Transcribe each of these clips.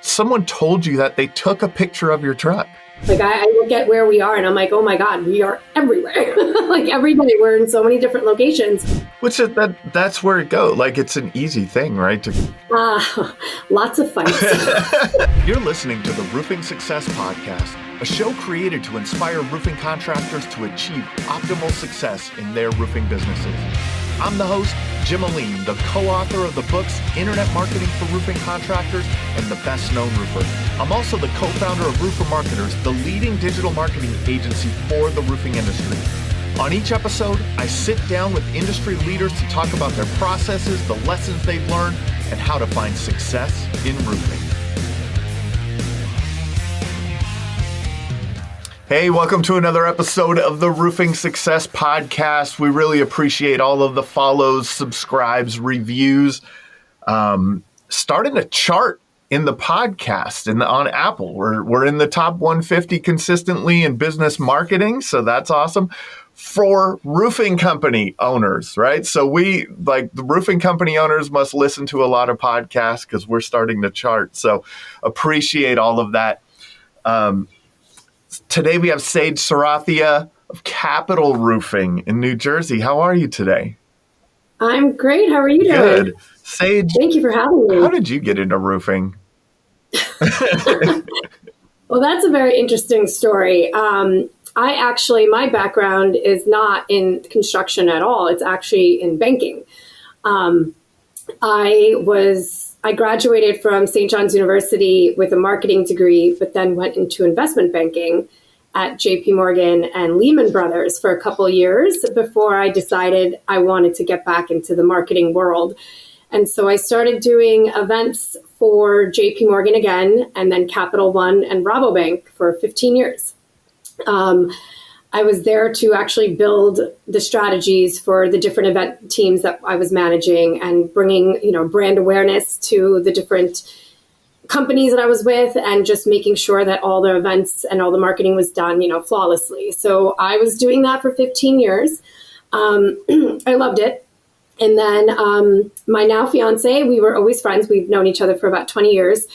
someone told you that they took a picture of your truck. Like I look at where we are and I'm like, oh my God, we are everywhere. Like every day we're in so many different locations. Which is that's where it goes. Like it's an easy thing, right? Lots of fights. You're listening to the Roofing Success Podcast, a show created to inspire roofing contractors to achieve optimal success in their roofing businesses. I'm the host, Jim Aline, the co-author of the books Internet Marketing for Roofing Contractors and The Best Known Roofer. I'm also the co-founder of Roofer Marketers, the leading digital marketing agency for the roofing industry. On each episode, I sit down with industry leaders to talk about their processes, the lessons they've learned, and how to find success in roofing. Hey, welcome to another episode of the Roofing Success Podcast. We really appreciate all of the follows, subscribes, reviews. Starting a chart in the podcast on Apple. We're in the top 150 consistently in business marketing, so that's awesome. For roofing company owners, right? So we, like the roofing company owners, must listen to a lot of podcasts because we're starting to chart. So appreciate all of that. Today we have Sage Sorathia of Capital Roofing in New Jersey. How are you today? I'm great. How are you doing? Good. Sage, thank you for having me. How did you get into roofing? Well, that's a very interesting story. My background is not in construction at all. It's actually in banking. I graduated from St. John's University with a marketing degree, but then went into investment banking at JP Morgan and Lehman Brothers for a couple of years before I decided I wanted to get back into the marketing world. And so I started doing events for JP Morgan again, and then Capital One and Rabobank for 15 years. I was there to actually build the strategies for the different event teams that I was managing and bringing, brand awareness to the different companies that I was with and just making sure that all the events and all the marketing was done, flawlessly. So I was doing that for 15 years. I loved it. And then my now fiancé, we were always friends. We've known each other for about 20 years.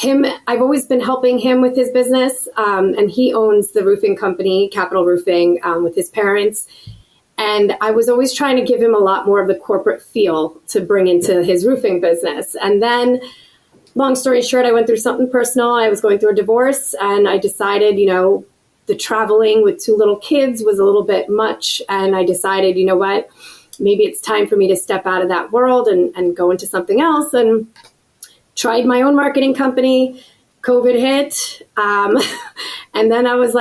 I've always been helping him with his business, and he owns the roofing company, Capital Roofing, with his parents. And I was always trying to give him a lot more of the corporate feel to bring into his roofing business. And then, long story short, I went through something personal. I was going through a divorce, and I decided, the traveling with 2 little kids was a little bit much. And I decided, you know what, maybe it's time for me to step out of that world and go into something else. And tried my own marketing company. COVID hit. And then I was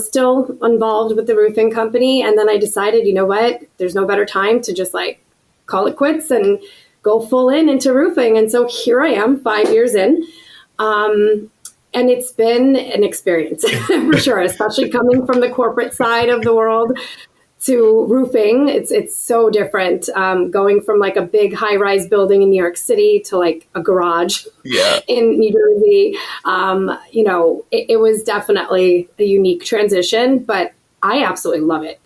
still involved with the roofing company. And then I decided, you know what, there's no better time to just call it quits and go full into roofing. And so here I am 5 years in. And it's been an experience for sure, especially coming from the corporate side of the world to roofing. It's so different, going from a big high-rise building in New York City to a garage in New Jersey. It was definitely a unique transition, but I absolutely love it.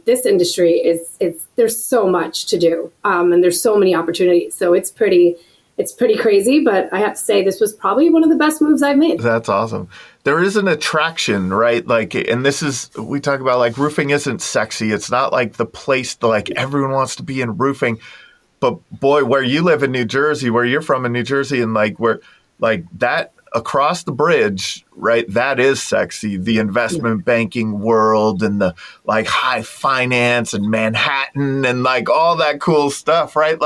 This industry is there's so much to do, and there's so many opportunities. So it's pretty crazy, but I have to say this was probably one of the best moves I've made. That's awesome. There is an attraction, right? And we talk about roofing isn't sexy. It's not the place everyone wants to be in roofing. But boy, where you live in New Jersey, where you're from in New Jersey, and where that across the bridge, right? That is sexy. The investment banking world and the high finance and Manhattan and all that cool stuff, right?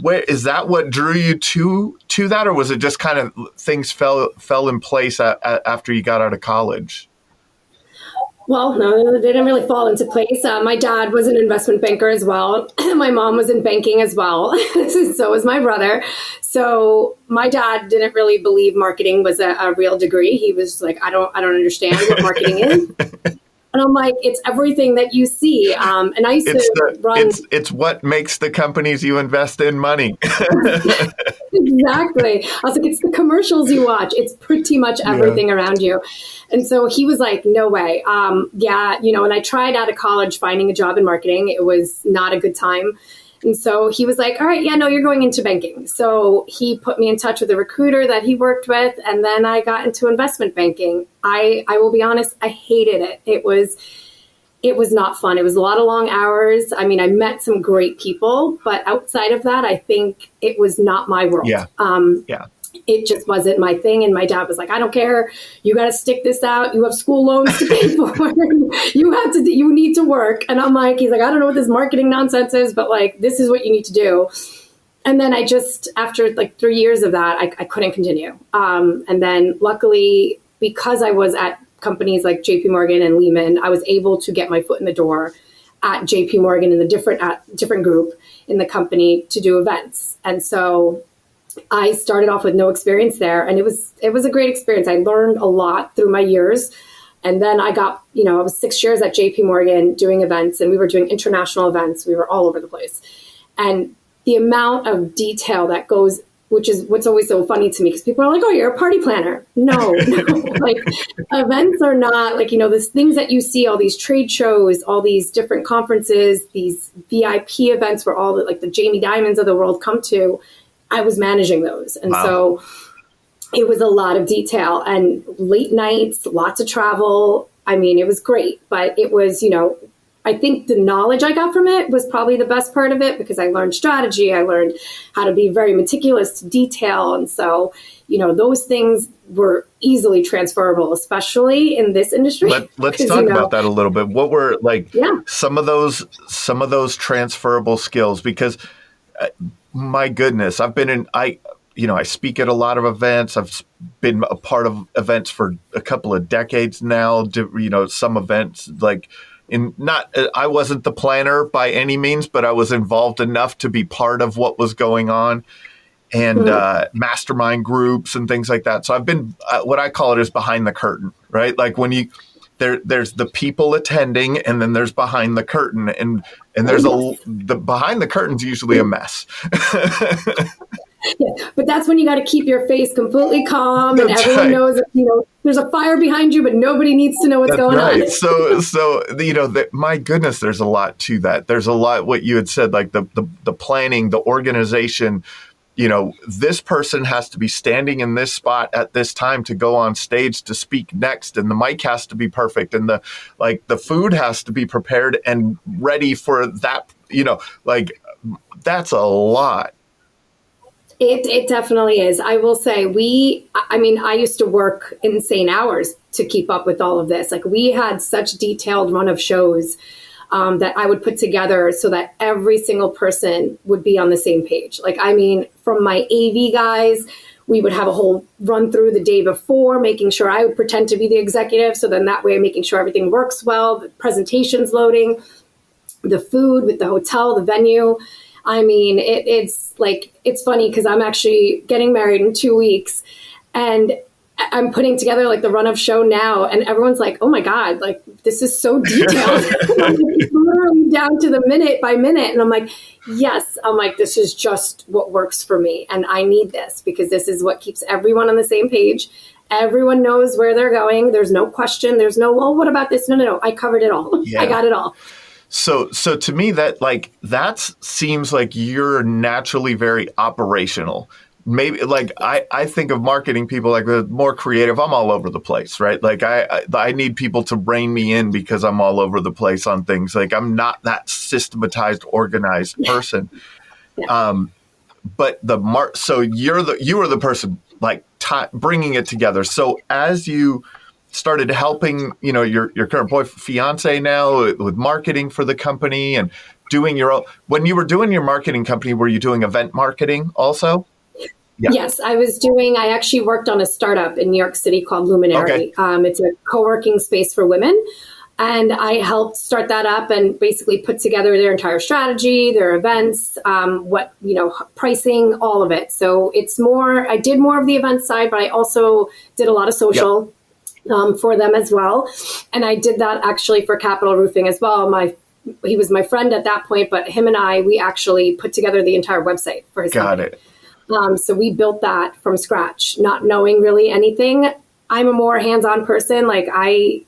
Where is that what drew you to that, or was it just kind of things fell in place after you got out of college? Well, no, they didn't really fall into place. My dad was an investment banker as well. My mom was in banking as well. So was my brother. So my dad didn't really believe marketing was a real degree. He was like, I don't understand what marketing is. And I'm like, it's everything that you see. And I used to run. It's what makes the companies you invest in money. Exactly. I was like, it's the commercials you watch. It's pretty much everything around you. And so he was like, no way. And I tried out of college finding a job in marketing. It was not a good time. And so he was like, all right, yeah, no, you're going into banking. So he put me in touch with a recruiter that he worked with. And then I got into investment banking. I will be honest, I hated it. It was not fun. It was a lot of long hours. I mean, I met some great people, but outside of that, I think it was not my world. Yeah. It just wasn't my thing. And my dad was like, I don't care. You got to stick this out. You have school loans to pay for. You need to work. And I'm like, he's like, I don't know what this marketing nonsense is, but like, this is what you need to do. And then I just, after like 3 years of that, I couldn't continue. And then luckily, because I was at companies like JP Morgan and Lehman, I was able to get my foot in the door at JP Morgan in the different group in the company to do events. And so I started off with no experience there, and it was a great experience. I learned a lot through my years. And then I got, I was 6 years at JP Morgan doing events, and we were doing international events. We were all over the place. And the amount of detail that goes, which is what's always so funny to me, because people are like, oh, you're a party planner. No, like events are not like, these things that you see, all these trade shows, all these different conferences, these VIP events where all the Jamie Dimons of the world come to. I was managing those. And so it was a lot of detail and late nights, lots of travel. I mean, it was great, but it was, I think the knowledge I got from it was probably the best part of it, because I learned strategy. I learned how to be very meticulous to detail. And so, those things were easily transferable, especially in this industry. Let's talk about that a little bit. What were some of those transferable skills? Because my goodness, I speak at a lot of events. I've been a part of events for a couple of decades now. Some events I wasn't the planner by any means, but I was involved enough to be part of what was going on, and mastermind groups and things like that. So I've been what I call it is behind the curtain, right? Like when there's the people attending, and then there's behind the curtain, and there's the behind the curtain's usually a mess. Yeah, but that's when you got to keep your face completely calm, and everyone knows that, there's a fire behind you, but nobody needs to know what's going on. So my goodness, there's a lot to that. There's a lot what you had said, like the planning, the organization. This person has to be standing in this spot at this time to go on stage to speak next, and the mic has to be perfect, and the food has to be prepared and ready for that. That's a lot. It definitely is. I will say I used to work insane hours to keep up with all of this. Like, we had such detailed run of shows that I would put together so that every single person would be on the same page. From my AV guys, we would have a whole run through the day before, making sure I would pretend to be the executive. So then that way, making sure everything works well, the presentation's loading, the food with the hotel, the venue. It's funny because I'm actually getting married in 2 weeks, and I'm putting together the run of show now, and everyone's like, oh my God, this is so detailed. It's literally down to the minute by minute. And I'm like, yes, this is just what works for me. And I need this because this is what keeps everyone on the same page. Everyone knows where they're going. There's no question. There's no, well, what about this? No. I covered it all. Yeah. I got it all. So to me, that seems like you're naturally very operational. Maybe I think of marketing people the more creative. I'm all over the place, right? I need people to rein me in because I'm all over the place on things. I'm not that systematized, organized person. Yeah. But so you were the person bringing it together. So as you started helping, your current fiance now with marketing for the company and doing your own. When you were doing your marketing company, were you doing event marketing also? Yeah. Yes, I actually worked on a startup in New York City called Luminary. Okay. It's a co-working space for women. And I helped start that up and basically put together their entire strategy, their events, pricing, all of it. So I did more of the event side, but I also did a lot of social. Yep. For them as well. And I did that actually for Capital Roofing as well. He was my friend at that point, but him and we actually put together the entire website for his company. Got it. So we built that from scratch, not knowing really anything. I'm a more hands-on person.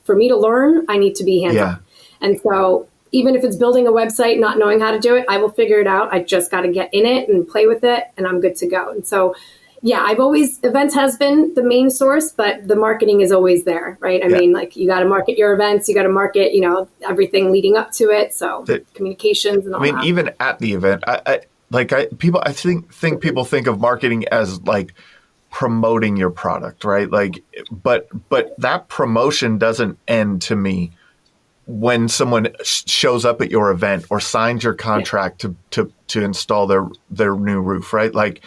For me to learn, I need to be hands-on. Yeah. And so even if it's building a website, not knowing how to do it, I will figure it out. I just got to get in it and play with it, and I'm good to go. And so, yeah, events has been the main source, but the marketing is always there, right? I mean, like, you got to market your events, you got to market, everything leading up to it. So communications and all that. Even at the event, I think people think of marketing as like promoting your product, right? Like, but that promotion doesn't end to me when someone shows up at your event or signs your contract to install their new roof, right? Like,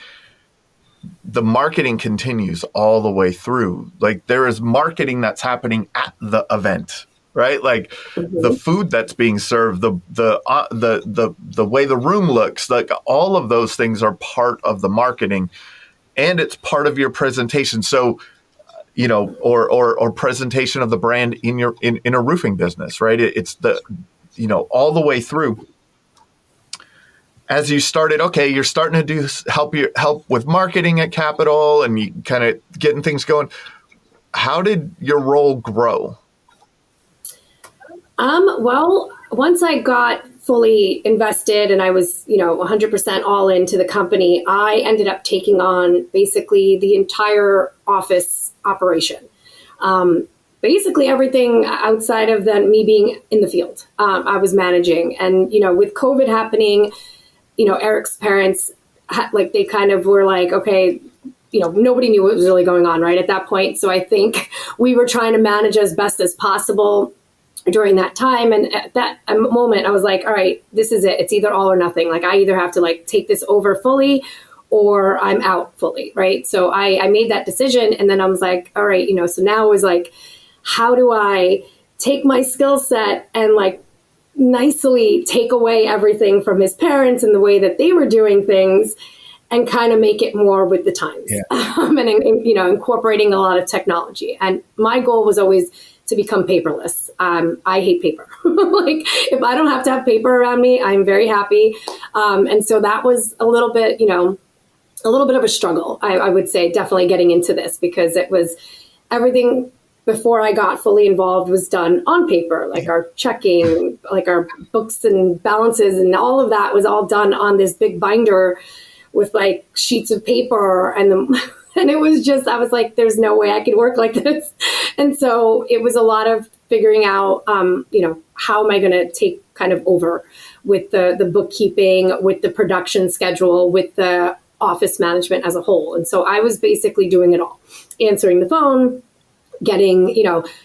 the marketing continues all the way through. Like, there is marketing that's happening at the event, right? Like, the food that's being served, the way the room looks, like, all of those things are part of the marketing, and it's part of your presentation. So, or presentation of the brand in a roofing business, right? It's all the way through. As you started, you're starting to help with marketing at Capital, and you kind of getting things going. How did your role grow? Well, once I got fully invested and I was, 100% all into the company, I ended up taking on basically the entire office operation. Basically everything outside of me being in the field, I was managing. And, with COVID happening, Eric's parents, they kind of were like, okay, nobody knew what was really going on right at that point. So I think we were trying to manage as best as possible during that time. And at that moment, I was like, all right, this is it. It's either all or nothing. Like, I either have to take this over fully or I'm out fully. Right. So I made that decision. And then I was like, all right, so now it was like, how do I take my skill set and nicely take away everything from his parents and the way that they were doing things and kind of make it more with the times, and incorporating a lot of technology. And my goal was always to become paperless. I hate paper. If I don't have to have paper around me, I'm very happy. And so that was a little bit of a struggle, I would say, definitely getting into this, because it was everything before I got fully involved was done on paper, our checking, our books and balances and all of that was all done on this big binder with sheets of paper. And it was just, I was like, there's no way I could work like this. And so it was a lot of figuring out, how am I going to take kind of over with the bookkeeping, with the production schedule, with the office management as a whole. And so I was basically doing it all, answering the phone, getting,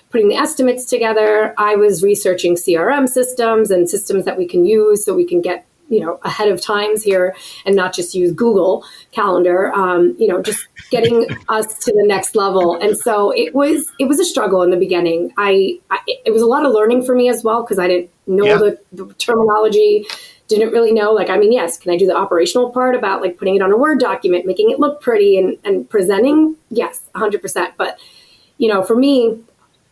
putting the estimates together. I was researching CRM systems and systems that we can use so we can get, ahead of times here and not just use Google Calendar, just getting us to the next level. And so it was a struggle in the beginning. It was a lot of learning for me as well, because I didn't know the terminology, didn't really know, yes, can I do the operational part about putting it on a Word document, making it look pretty and presenting? Yes, 100%. But for me,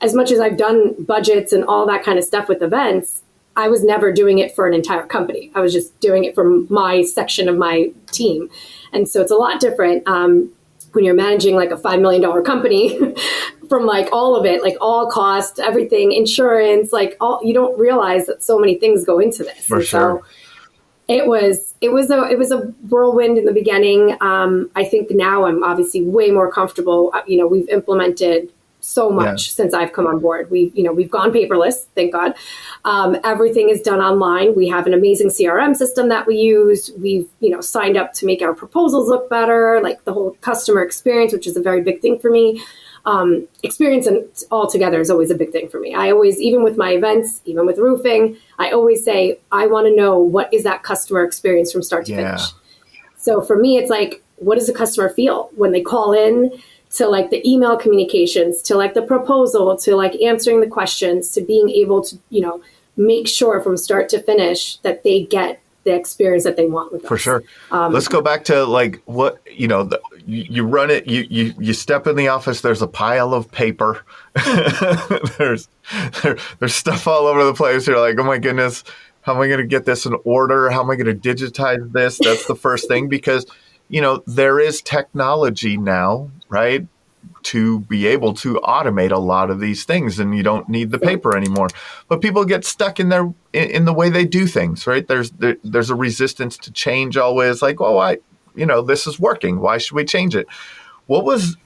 as much as I've done budgets and all that kind of stuff with events, I was never doing it for an entire company. I was just doing it for my section of my team. And so it's a lot different when you're managing a $5 million company from all of it, all cost, everything, insurance, you don't realize that so many things go into this. For sure. So it was a whirlwind in the beginning. I think now I'm obviously way more comfortable. We've implemented so much since I've come on board. We've gone paperless, thank God. Everything is done online. We have an amazing CRM system that we use. We've, signed up to make our proposals look better, the whole customer experience, which is a very big thing for me. Experience and all together is always a big thing for me. I always, even with my events, even with roofing, I always say, I want to know what is that customer experience from start to finish. So for me, it's what does the customer feel when they call in, to the email communications, to the proposal, to answering the questions, to being able to, make sure from start to finish that they get the experience that they want with us. For sure. Let's go back to what, you run it, you step in the office, there's a pile of paper. there's stuff all over the place. You're like, oh my goodness, how am I going to get this in order? How am I going to digitize this? That's the first thing, because, there is technology now, right? to be able to automate a lot of these things, and you don't need the paper anymore. But people get stuck in the way they do things, right? There's a resistance to change always, like, oh, this is working. Why should we change it? What was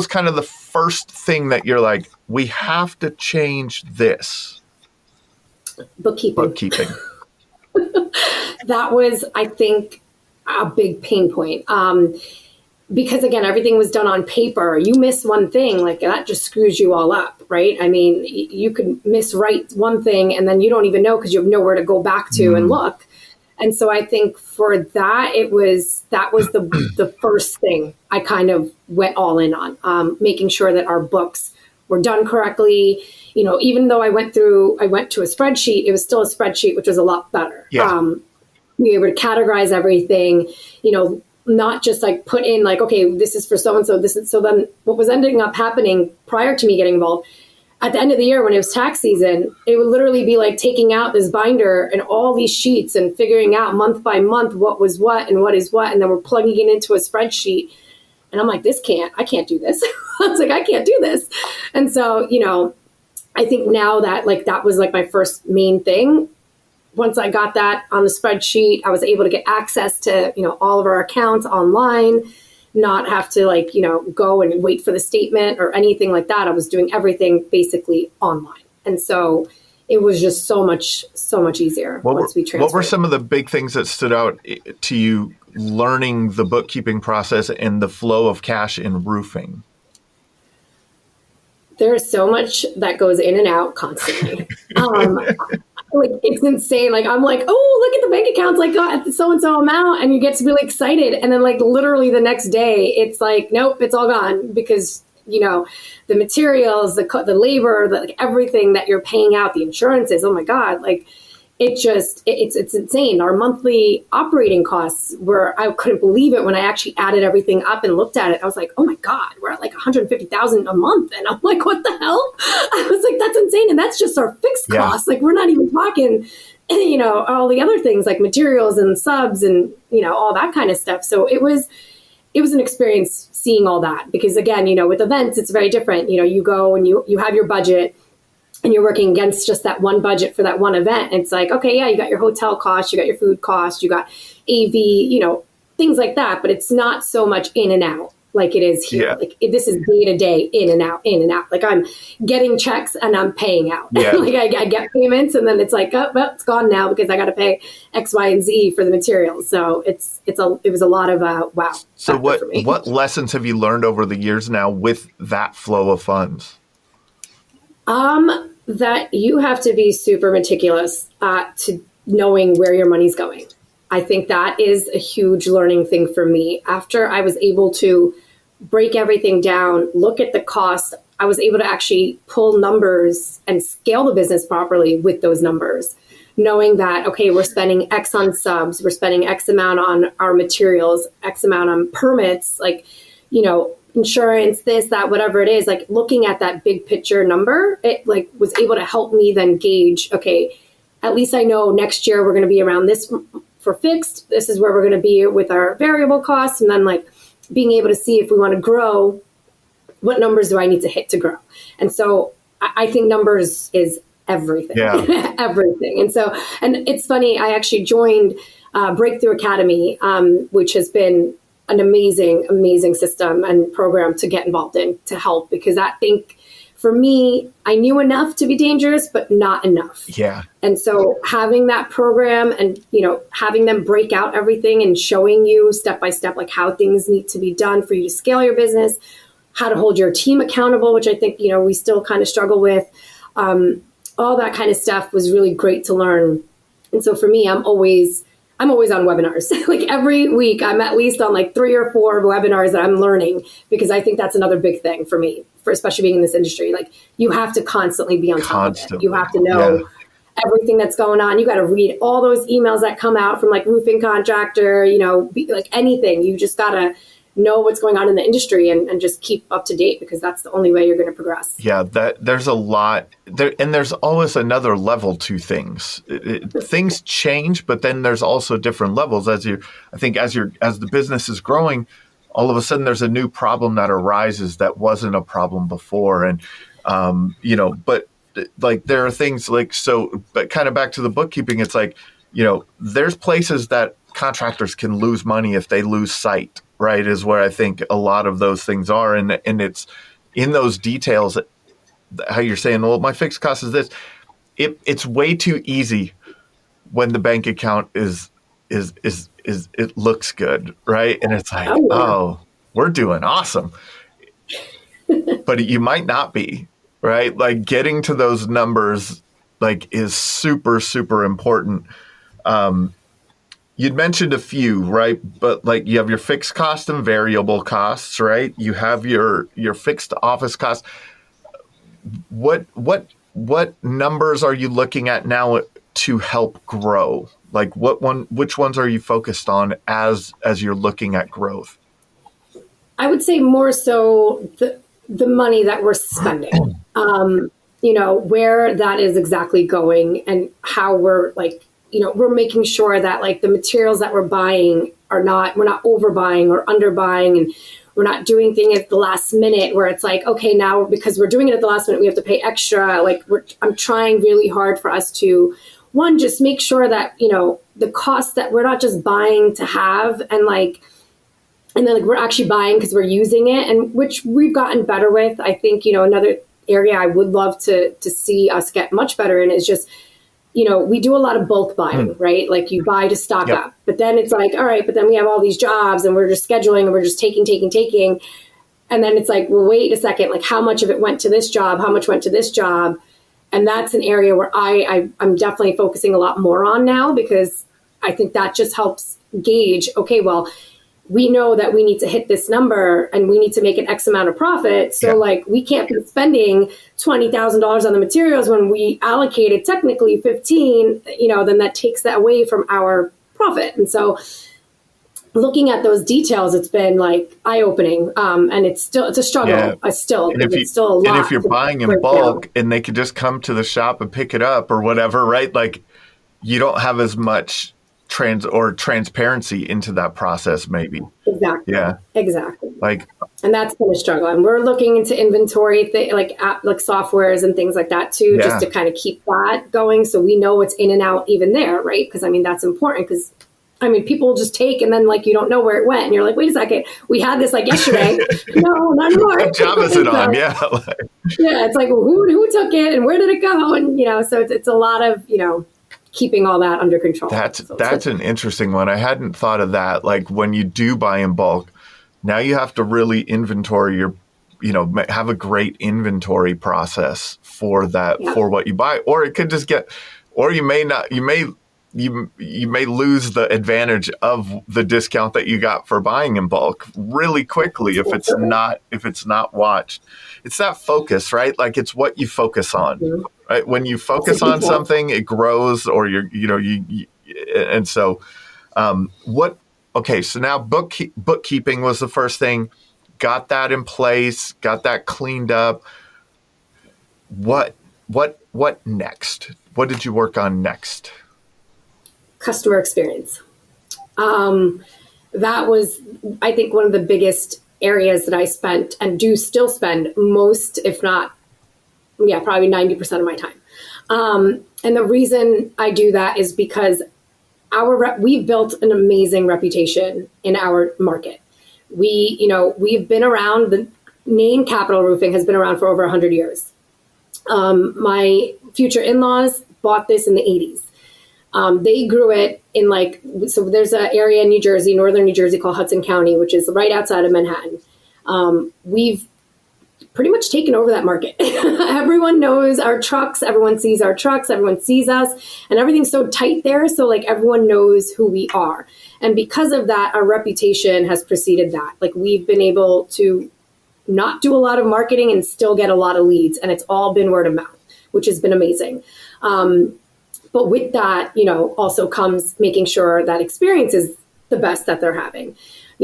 kind of the first thing that you're like, we have to change this? Bookkeeping. That was, I think, a big pain point. Because again, everything was done on paper. You miss one thing, like that just screws you all up, right? I mean, you could miswrite one thing and then you don't even know because you have nowhere to go back to and look. And so I think for that, that was the first thing I kind of went all in on, making sure that our books were done correctly. Even though I went to a spreadsheet, it was still a spreadsheet, which was a lot better. Yeah. We were able to categorize everything, not just like put in like, okay, this is for so-and-so, this is, so then what was ending up happening prior to me getting involved, at the end of the year when it was tax season, it would literally be like taking out this binder and all these sheets and figuring out month by month what was what and what is what. And then we're plugging it into a spreadsheet. And I'm like, I can't do this. I was like, I can't do this. And so, I think now that like, that was like my first main thing. Once I got that on the spreadsheet, I was able to get access to, all of our accounts online, not have to go and wait for the statement or anything like that. I was doing everything basically online. And so it was just so much easier once we transferred. What were some of the big things that stood out to you learning the bookkeeping process and the flow of cash in roofing? There's so much that goes in and out constantly. It's insane. Like, I'm like, oh, look at the bank accounts, like got so-and-so amount. And you get really excited. And then like literally the next day, it's like, nope, it's all gone because, the materials, the labor, everything that you're paying out, the insurances, oh my God, like it's insane. Our monthly operating costs I couldn't believe it when I actually added everything up and looked at it. I was like, oh my God, we're at like $150,000 a month. And I'm like, what the hell? I was like, that's insane. And that's just our fixed costs. Like, we're not even talking, all the other things like materials and subs and, all that kind of stuff. So it was an experience seeing all that because again, with events, it's very different. You go and you have your budget and you're working against just that one budget for that one event. And it's like, okay, yeah, you got your hotel cost, you got your food cost, you got AV, things like that. But it's not so much in and out like it is here. Yeah. Like this is day to day, in and out, in and out. Like I'm getting checks and I'm paying out. Yeah. Like I get payments and then it's like, oh, well, it's gone now because I got to pay X, Y, and Z for the materials. So it was a lot of wow. So what lessons have you learned over the years now with that flow of funds? That you have to be super meticulous to knowing where your money's going. I think that is a huge learning thing for me. After I was able to break everything down, look at the cost, I was able to actually pull numbers and scale the business properly with those numbers, knowing that, okay, we're spending X on subs, we're spending X amount on our materials, X amount on permits, insurance, this, that, whatever it is, like looking at that big picture number, it like was able to help me then gauge, okay, at least I know next year we're going to be around this for fixed. This is where we're going to be with our variable costs. And then like being able to see if we want to grow, what numbers do I need to hit to grow? And so I think numbers is everything, everything. And it's funny, I actually joined Breakthrough Academy, which has been an amazing system and program to get involved in to help, because I think for me, I knew enough to be dangerous, but not enough. Yeah. And so having that program and, having them break out everything and showing you step by step, like how things need to be done for you to scale your business, how to hold your team accountable, which I think, we still kind of struggle with, all that kind of stuff was really great to learn. And so for me, I'm always on webinars. Like every week, I'm at least on like 3 or 4 webinars that I'm learning, because I think that's another big thing for me, for especially being in this industry. Like you have to constantly be on top of it. You have to know everything that's going on. You got to read all those emails that come out from like roofing contractor, like anything. You just got to know what's going on in the industry and just keep up to date, because that's the only way you're going to progress. Yeah, there's a lot there, and there's always another level to things. Things change, but then there's also different levels as the business is growing. all of a sudden there's a new problem that arises that wasn't a problem before. And, but like there are things like, so, but kind of back to the bookkeeping, it's like, there's places that contractors can lose money if they lose sight, right? Is where I think a lot of those things are. And it's in those details, how you're saying, well, my fixed cost is this. It's way too easy when the bank account is it looks good, right? And it's like, oh, we're doing awesome. But you might not be, right? Like getting to those numbers like is super, super important. You'd mentioned a few, right? But like you have your fixed cost and variable costs, right? You have your fixed office costs. What numbers are you looking at now to help grow? Like which ones are you focused on as you're looking at growth? I would say more so the money that we're spending, where that is exactly going and how we're like, we're making sure that like the materials that we're buying we're not overbuying or underbuying, and we're not doing things at the last minute where it's like, okay, now because we're doing it at the last minute, we have to pay extra. Like I'm trying really hard for us to, one, just make sure that, the cost that we're not just buying to have and then like we're actually buying because we're using it, and which we've gotten better with. I think, another area I would love to see us get much better in is just, we do a lot of bulk buying, right? Like you buy to stock up, but then it's like, all right, but then we have all these jobs and we're just scheduling and we're just taking. And then it's like, well, wait a second, like how much of it went to this job? How much went to this job? And that's an area where I'm definitely focusing a lot more on now, because I think that just helps gauge, okay, well, we know that we need to hit this number and we need to make an X amount of profit. So like we can't be spending $20,000 on the materials when we allocated technically 15, then that takes that away from our profit. And so looking at those details, it's been like eye-opening. And it's a struggle. Yeah. It's still a lot. And if you're buying in bulk and they could just come to the shop and pick it up or whatever, right? Like you don't have as much transparency into that process, maybe. Exactly. Yeah. Exactly. And that's been a struggle. And we're looking into inventory, like softwares and things like that too, just to kind of keep that going. So we know what's in and out even there, right? Because that's important, because people will just take and then like you don't know where it went. And you're like, wait a second, we had this like yesterday. No, not anymore. What job is it on? Yeah. Yeah. It's like, well, who took it and where did it go? And, so it's a lot of, keeping all that under control. That's an interesting one. I hadn't thought of that. Like when you do buy in bulk, now you have to really inventory have a great inventory process for that, for what you buy. Or it could just you may lose the advantage of the discount that you got for buying in bulk really quickly if it's not watched. It's that focus, right? Like it's what you focus on, right? When you focus on something, it grows, or and so so now bookkeeping was the first thing. Got that in place, got that cleaned up. What next? What did you work on next? Customer experience. That was, I think, one of the biggest areas that I spent and do still spend most, if not, probably 90% of my time. And the reason I do that is because we've built an amazing reputation in our market. We've been around. The name Capital Roofing has been around for over 100 years. My future in-laws bought this in the 80s. They grew it in so there's an area in New Jersey, northern New Jersey, called Hudson County, which is right outside of Manhattan. We've pretty much taken over that market. Everyone knows our trucks. Everyone sees our trucks. Everyone sees us, and everything's so tight there. So everyone knows who we are. And because of that, our reputation has preceded that. We've been able to not do a lot of marketing and still get a lot of leads. And it's all been word of mouth, which has been amazing. But with that, also comes making sure that experience is the best that they're having.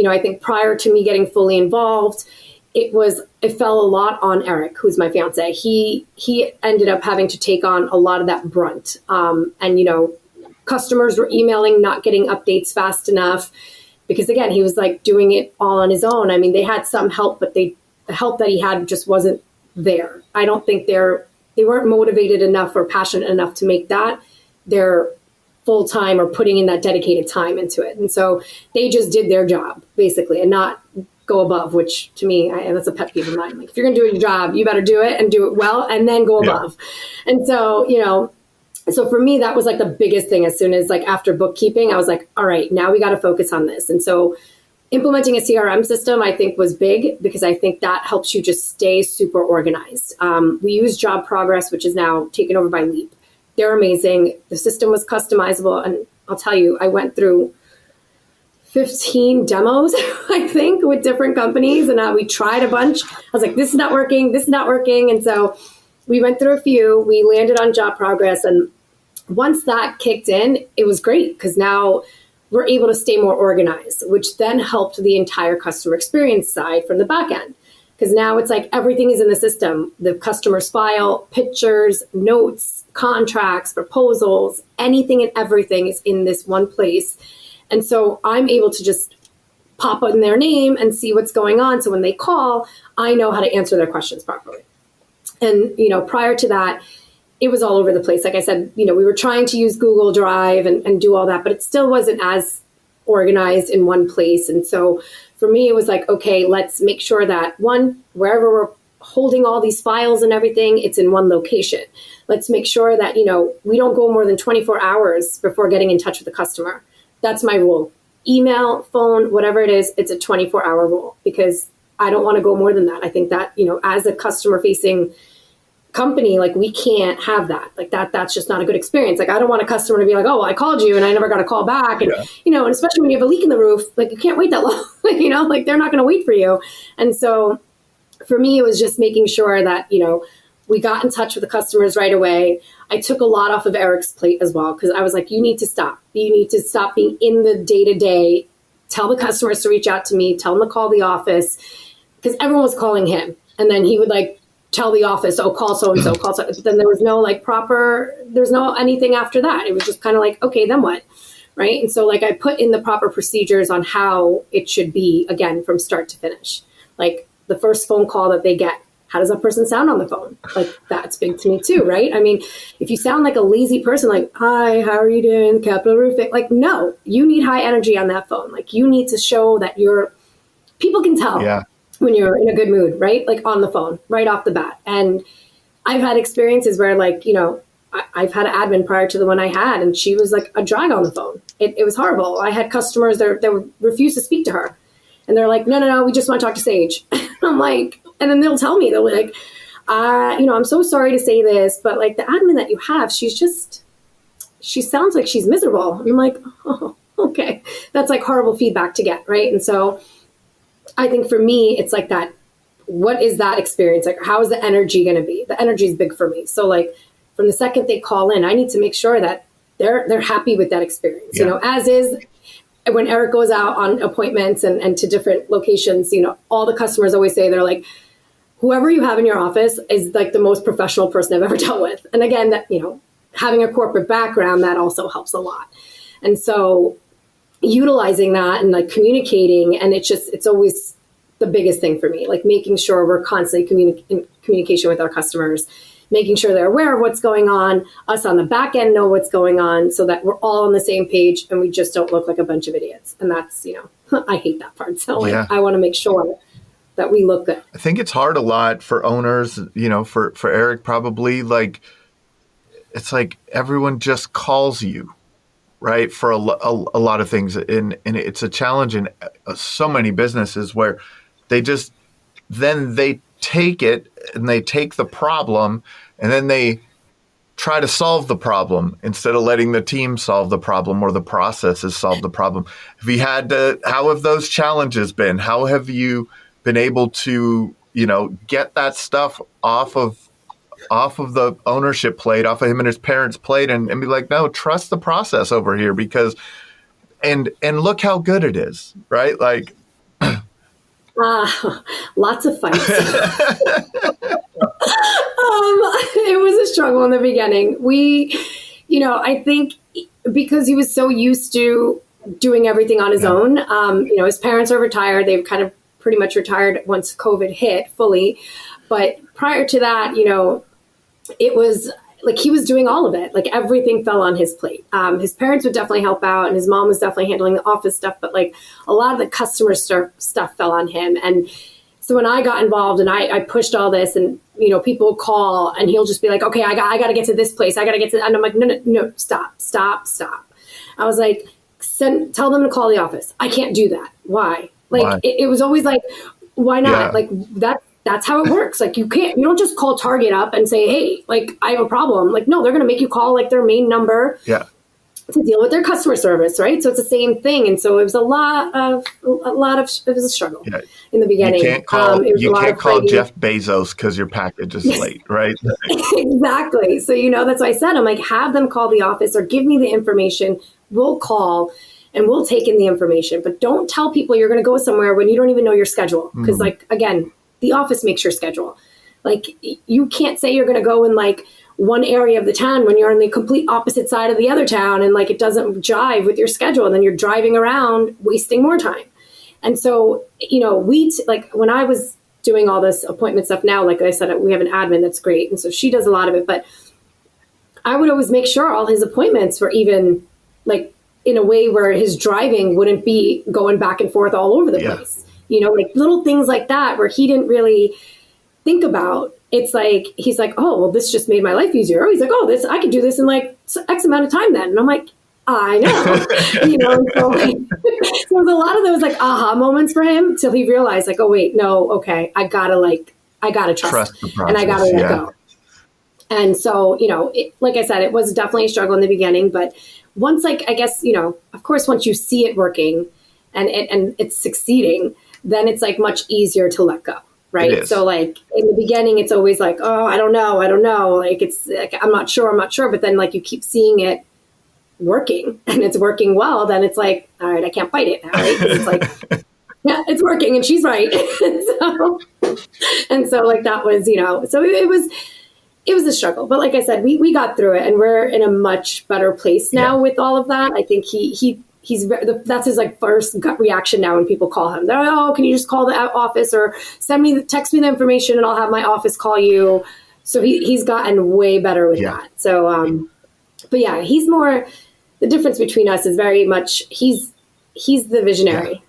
I think prior to me getting fully involved, it fell a lot on Eric, who's my fiancé. He ended up having to take on a lot of that brunt. And customers were emailing, not getting updates fast enough. because again, he was like doing it all on his own. I mean, they had some help, but the help that he had just wasn't there. I don't think they weren't motivated enough or passionate enough to make that their full time or putting in that dedicated time into it. And so they just did their job basically and not go above, which to me, that's a pet peeve of mine. Like, if you're going to do your job, you better do it and do it well and then go above. And so, so for me, that was like the biggest thing. As soon as like after bookkeeping, I was like, all right, now we got to focus on this. And so implementing a CRM system, I think, was big because I think that helps you just stay super organized. We use Job Progress, which is now taken over by Leap. They're amazing. The system was customizable. And I'll tell you, I went through 15 demos, I think, with different companies. And we tried a bunch. I was like, this is not working. This is not working. And so we went through a few. We landed on Job Progress. And once that kicked in, it was great because now we're able to stay more organized, which then helped the entire customer experience side from the back end. Because now it's like everything is in the system. The customer's file, pictures, notes, contracts, proposals, anything and everything is in this one place. And so I'm able to just pop in their name and see what's going on. So when they call, I know how to answer their questions properly. And, prior to that, it was all over the place. Like I said, we were trying to use Google Drive and do all that, but it still wasn't as organized in one place. And so for me, it was like, okay, let's make sure that wherever we're holding all these files and everything, it's in one location. Let's make sure that, we don't go more than 24 hours before getting in touch with the customer. That's my rule. Email, phone, whatever it is, it's a 24-hour rule because I don't want to go more than that. I think that, as a customer-facing company, like, we can't have that. Like, that's just not a good experience. Like, I don't want a customer to be like, oh, well, I called you and I never got a call back. And, and especially when you have a leak in the roof, like, you can't wait that long, like they're not going to wait for you. And so for me, it was just making sure that, we got in touch with the customers right away. I took a lot off of Eric's plate as well, because I was like, you need to stop. You need to stop being in the day-to-day. Tell the customers to reach out to me. Tell them to call the office, because everyone was calling him. And then he would tell the office, oh, call so-and-so, call so. But then there was no there's no anything after that. It was just kind of like, okay, then what? Right. And so I put in the proper procedures on how it should be, again, from start to finish. Like, the first phone call that they get, how does that person sound on the phone? Like, that's big to me too, right? I mean, if you sound like a lazy person, like, hi, how are you doing? Capital Roofing. Like, no, you need high energy on that phone. Like, you need to show that people can tell when you're in a good mood, right? Like, on the phone, right off the bat. And I've had experiences where I've had an admin prior to the one I had, and she was like a drag on the phone. It was horrible. I had customers that would refuse to speak to her. And they're like, no, we just want to talk to Sage. I'm like, and then they'll tell me, they'll be like, I'm so sorry to say this, but the admin that you have, she sounds like she's miserable. I'm like, oh, okay. That's horrible feedback to get, right? And so I think for me, it's like that. What is that experience? Like, how is the energy going to be? The energy is big for me. So from the second they call in, I need to make sure that they're happy with that experience, as is. When Eric goes out on appointments and to different locations, all the customers always say, they're like, whoever you have in your office is the most professional person I've ever dealt with. And again, that, having a corporate background, that also helps a lot. And so utilizing that and communicating, and it's always the biggest thing for me, making sure we're constantly in communication with our customers, making sure they're aware of what's going on, us on the back end know what's going on, so that we're all on the same page and we just don't look like a bunch of idiots. And that's, I hate that part. So I want to make sure that we look good. I think it's hard a lot for owners, for Eric, probably it's like everyone just calls you, right? For a lot of things. And it's a challenge in so many businesses where they take it and they take the problem and then they try to solve the problem instead of letting the team solve the problem or the processes solve the problem. How have those challenges been? How have you been able to, get that stuff off of the ownership plate, off of him and his parents' plate and be like, no, trust the process over here because, and look how good it is, right? Lots of fights. It was a struggle in the beginning. I think because he was so used to doing everything on his own. His parents are retired. They've kind of pretty much retired once COVID hit fully. But prior to that, it was like he was doing all of it. Like everything fell on his plate. His parents would definitely help out, and his mom was definitely handling the office stuff. But like a lot of the customer stuff fell on him. And so when I got involved and I pushed all this, and people call, and he'll just be like, "Okay, I got to get to this place. I got to get to," and I'm like, "No, stop." I was like, tell them to call the office. I can't do that. Why? Like it was always like, why not? Yeah. Like that's how it works. Like you don't just call Target up and say, "Hey, like I have a problem." Like, no, they're going to make you call like their main number to deal with their customer service. Right. So it's the same thing. And so it was it was a struggle in the beginning. You can't call Jeff Bezos because your package is late. Right. Exactly. So, that's why I said, I'm like, have them call the office or give me the information. We'll call and we'll take in the information, but don't tell people you're going to go somewhere when you don't even know your schedule. Because like, again, the office makes your schedule. Like you can't say you're going to go in like one area of the town when you're on the complete opposite side of the other town. And like, it doesn't jive with your schedule. And then you're driving around wasting more time. And so, like when I was doing all this appointment stuff now, like I said, we have an admin that's great. And so she does a lot of it, but I would always make sure all his appointments were even like in a way where his driving wouldn't be going back and forth all over the place. Like little things like that where he didn't really think about. It's like, he's like, "Oh, well, this just made my life easier." He's like, "Oh, I could do this in like X amount of time then." And I'm like, I know, so there's a lot of those like aha moments for him till he realized like, "Oh wait, no, okay, I gotta trust the process, and I gotta let go." And so, like I said, it was definitely a struggle in the beginning, but once, like, I guess, of course, once you see it working and it's succeeding, then it's like much easier to let go. Right. So like in the beginning, it's always like, "Oh, I don't know. Like, it's like, I'm not sure. But then like you keep seeing it working and it's working well. Then it's like, all right, I can't fight it now. Right? It's like, yeah, it's working and she's right. and so like that was, so it was a struggle. But like I said, we got through it and we're in a much better place now with all of that. I think that's his like first gut reaction now when people call him. They're like, "Oh, can you just call the office or text me the information and I'll have my office call you." So he's gotten way better with that. So, but yeah, he's more, the difference between us is very much, he's the visionary,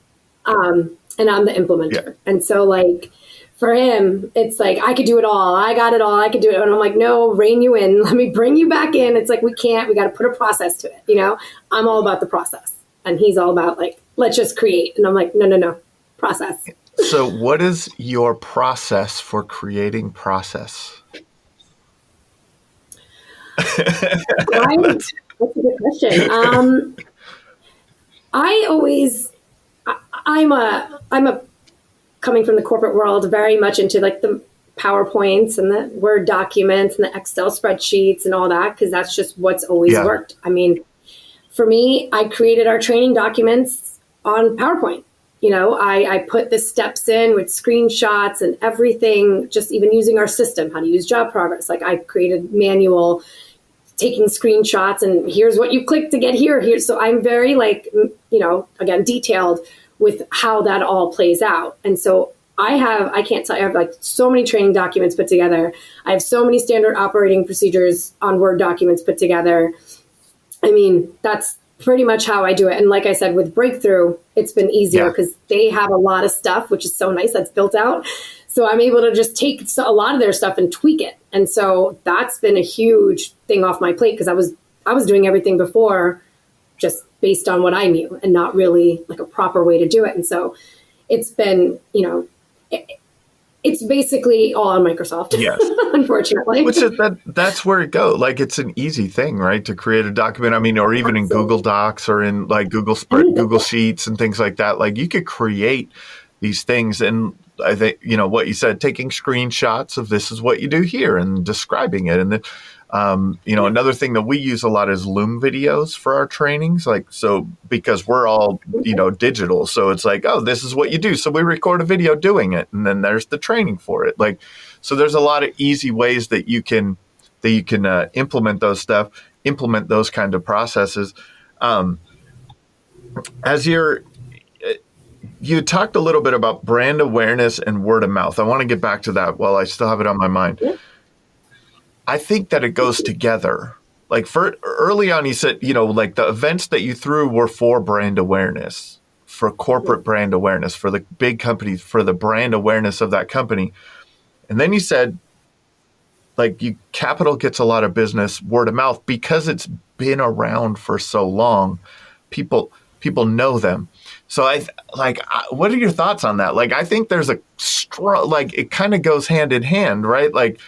and I'm the implementer. And so like, for him, it's like, I could do it all. I got it all. I could do it. And I'm like, "No, rein you in. Let me bring you back in." It's like, we got to put a process to it. I'm all about the process. And he's all about like, let's just create. And I'm like, no, process. So what is your process for creating process? That's a good question. I'm a coming from the corporate world, very much into like the PowerPoints and the Word documents and the Excel spreadsheets and all that, because that's just what's always worked. I mean, for me, I created our training documents on PowerPoint. I put the steps in with screenshots and everything, just even using our system, how to use job progress. Like I created manual taking screenshots and here's what you click to get here. So I'm very like, again, detailed with how that all plays out. And so I can't tell you, I have like so many training documents put together. I have so many standard operating procedures on Word documents put together. I mean, that's pretty much how I do it. And like I said, with Breakthrough, it's been easier because they have a lot of stuff, which is so nice, that's built out. So I'm able to just take a lot of their stuff and tweak it. And so that's been a huge thing off my plate because I was doing everything before just based on what I knew and not really like a proper way to do it. And so it's been, it's basically all on Microsoft, unfortunately. Which is that's where it goes. Like it's an easy thing, right? To create a document. I mean, or even in Google Docs or in like Google Sheets and things like that. Like you could create these things. And I think, what you said, taking screenshots of this is what you do here and describing it. And then, another thing that we use a lot is Loom videos for our trainings. Like, so because we're all, digital. So it's like, oh, this is what you do. So we record a video doing it. And then there's the training for it. Like, so there's a lot of easy ways that you can implement those kind of processes. As you talked a little bit about brand awareness and word of mouth. I want to get back to that while I still have it on my mind. Yeah. I think that it goes together. Like for early on, you said, like the events that you threw were for brand awareness, for corporate brand awareness, for the big companies, for the brand awareness of that company. And then you said, like, capital gets a lot of business word of mouth because it's been around for so long. People know them. So what are your thoughts on that? Like, I think there's a strong, like, it kind of goes hand in hand, right? Like,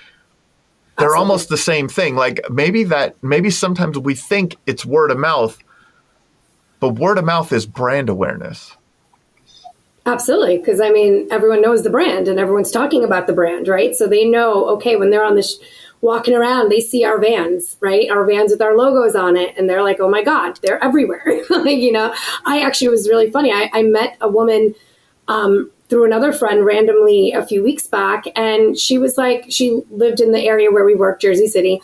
they're Absolutely. almost the same thing. Like maybe sometimes we think it's word of mouth, but word of mouth is brand awareness. Absolutely. Because I mean, everyone knows the brand and everyone's talking about the brand, right? So they know, okay, when they're on walking around, they see our vans, right? Our vans with our logos on it. And they're like, oh my God, they're everywhere. I actually, was really funny. I met a woman through another friend randomly a few weeks back. And she was like, she lived in the area where we work, Jersey City.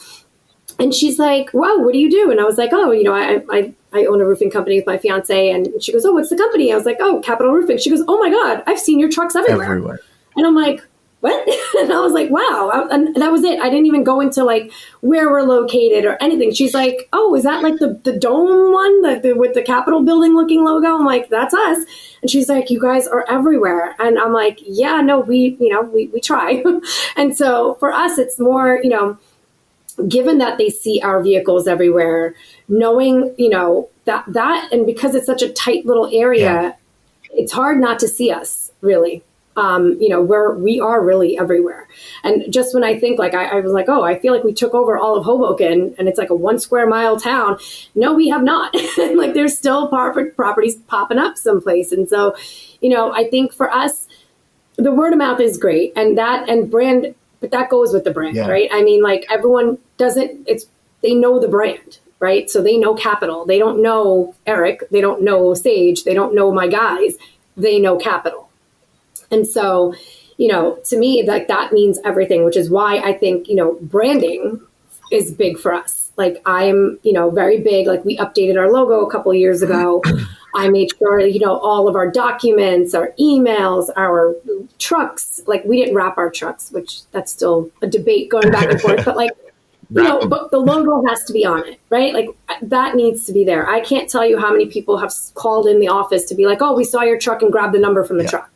And she's like, wow, what do you do? And I was like, oh, I own a roofing company with my fiancé. And she goes, oh, what's the company? I was like, oh, Capital Roofing. She goes, oh my God, I've seen your trucks everywhere. And I'm like, what? And I was like, wow. And that was it. I didn't even go into like where we're located or anything. She's like, oh, is that like the dome one with the Capitol building looking logo? I'm like, that's us. And she's like, you guys are everywhere. And I'm like, yeah, no, we try. And so for us, it's more, given that they see our vehicles everywhere, knowing, that, and because it's such a tight little area, it's hard not to see us really. We are really everywhere. And just when I think like, I was like, oh, I feel like we took over all of Hoboken and it's like a 1 square mile town. No, we have not. Like there's still properties popping up someplace. And so, I think for us, the word of mouth is great and brand, but that goes with the brand, right? I mean, like everyone they know the brand, right? So they know Capital. They don't know Eric. They don't know Sage. They don't know my guys. They know Capital. And so, to me, like that means everything, which is why I think, branding is big for us. Like I'm, very big, like we updated our logo a couple of years ago. I made sure, all of our documents, our emails, our trucks, like we didn't wrap our trucks, which that's still a debate going back and forth, but like, but the logo has to be on it, right? Like that needs to be there. I can't tell you how many people have called in the office to be like, oh, we saw your truck and grabbed the number from the truck.